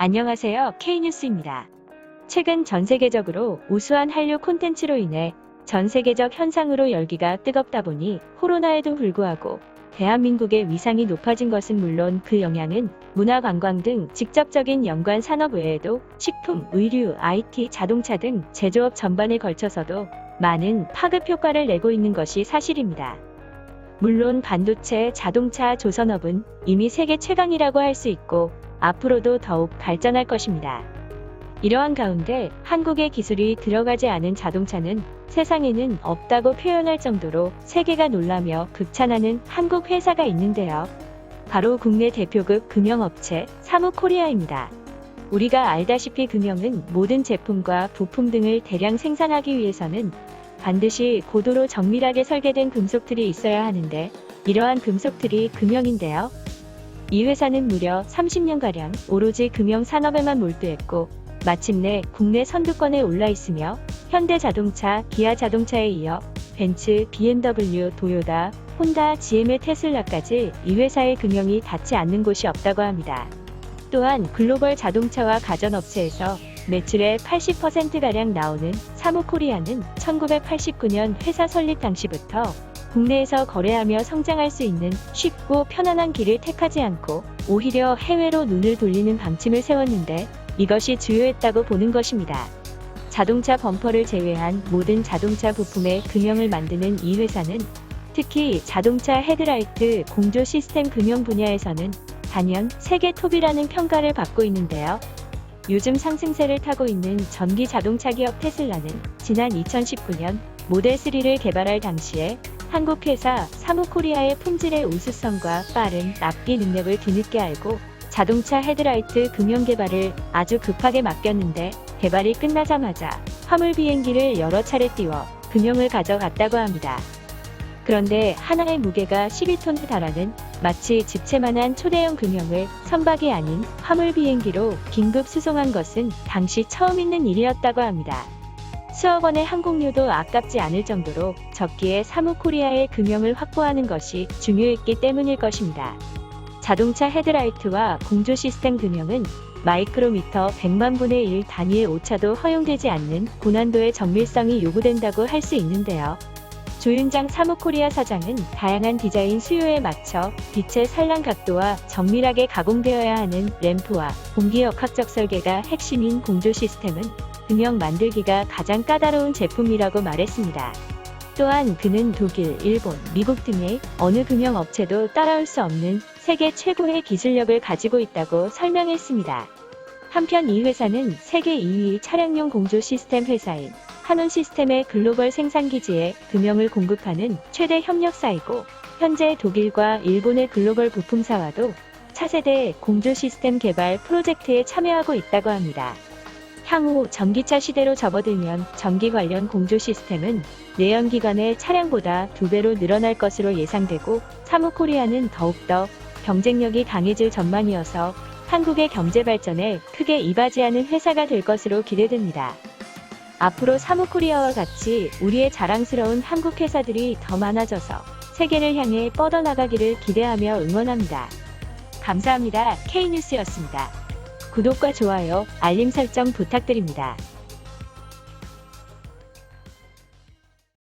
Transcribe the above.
안녕하세요. K뉴스입니다. 최근 전 세계적으로 우수한 한류 콘텐츠로 인해 전 세계적 현상으로 열기가 뜨겁다 보니 코로나에도 불구하고 대한민국의 위상이 높아진 것은 물론 그 영향은 문화 관광 등 직접적인 연관 산업 외에도 식품, 의류, IT, 자동차 등 제조업 전반에 걸쳐서도 많은 파급 효과를 내고 있는 것이 사실입니다. 물론 반도체, 자동차, 조선업은 이미 세계 최강이라고 할 수 있고 앞으로도 더욱 발전할 것입니다. 이러한 가운데 한국의 기술이 들어가지 않은 자동차는 세상에는 없다고 표현할 정도로 세계가 놀라며 극찬하는 한국 회사가 있는데요. 바로 국내 대표급 금형업체 사무코리아입니다. 우리가 알다시피 금형은 모든 제품과 부품 등을 대량 생산하기 위해서는 반드시 고도로 정밀하게 설계된 금속틀이 있어야 하는데 이러한 금속틀이 금형인데요. 이 회사는 무려 30년가량 오로지 금형 산업에만 몰두했고 마침내 국내 선두권에 올라 있으며 현대자동차, 기아자동차에 이어 벤츠, BMW, 도요타, 혼다, GM의 테슬라까지 이 회사의 금형이 닿지 않는 곳이 없다고 합니다. 또한 글로벌 자동차와 가전업체에서 매출의 80%가량 나오는 사무코리아는 1989년 회사 설립 당시부터 국내에서 거래하며 성장할 수 있는 쉽고 편안한 길을 택하지 않고 오히려 해외로 눈을 돌리는 방침을 세웠는데 이것이 주요했다고 보는 것입니다. 자동차 범퍼를 제외한 모든 자동차 부품의 금형을 만드는 이 회사는 특히 자동차 헤드라이트 공조 시스템 금형 분야에서는 단연 세계 톱이라는 평가를 받고 있는데요. 요즘 상승세를 타고 있는 전기 자동차 기업 테슬라는 지난 2019년 모델 3를 개발할 당시에 한국 회사 사무코리아의 품질의 우수성과 빠른 납기 능력을 뒤늦게 알고 자동차 헤드라이트 금형 개발을 아주 급하게 맡겼는데 개발이 끝나자마자 화물 비행기를 여러 차례 띄워 금형을 가져갔다고 합니다. 그런데 하나의 무게가 12톤에 달하는 마치 집채만한 초대형 금형을 선박이 아닌 화물 비행기로 긴급 수송한 것은 당시 처음 있는 일이었다고 합니다. 수억 원의 항공료도 아깝지 않을 정도로 적기에 사무코리아의 금형을 확보하는 것이 중요했기 때문일 것입니다. 자동차 헤드라이트와 공조 시스템 금형은 마이크로미터 100만 분의 1 단위의 오차도 허용되지 않는 고난도의 정밀성이 요구된다고 할 수 있는데요. 조윤장 사무코리아 사장은 다양한 디자인 수요에 맞춰 빛의 산란 각도와 정밀하게 가공되어야 하는 램프와 공기역학적 설계가 핵심인 공조 시스템은 금형 만들기가 가장 까다로운 제품이라고 말했습니다. 또한 그는 독일, 일본, 미국 등의 어느 금형 업체도 따라올 수 없는 세계 최고의 기술력을 가지고 있다고 설명했습니다. 한편 이 회사는 세계 2위 차량용 공조 시스템 회사인 한온 시스템의 글로벌 생산기지에 금형을 공급하는 최대 협력사이고 현재 독일과 일본의 글로벌 부품사와도 차세대 공조 시스템 개발 프로젝트에 참여하고 있다고 합니다. 향후 전기차 시대로 접어들면 전기 관련 공조 시스템은 내연기관의 차량보다 2배로 늘어날 것으로 예상되고 사무코리아는 더욱더 경쟁력이 강해질 전망이어서 한국의 경제 발전에 크게 이바지하는 회사가 될 것으로 기대됩니다. 앞으로 사무코리아와 같이 우리의 자랑스러운 한국 회사들이 더 많아져서 세계를 향해 뻗어나가기를 기대하며 응원합니다. 감사합니다. K뉴스였습니다. 구독과 좋아요, 알림 설정 부탁드립니다.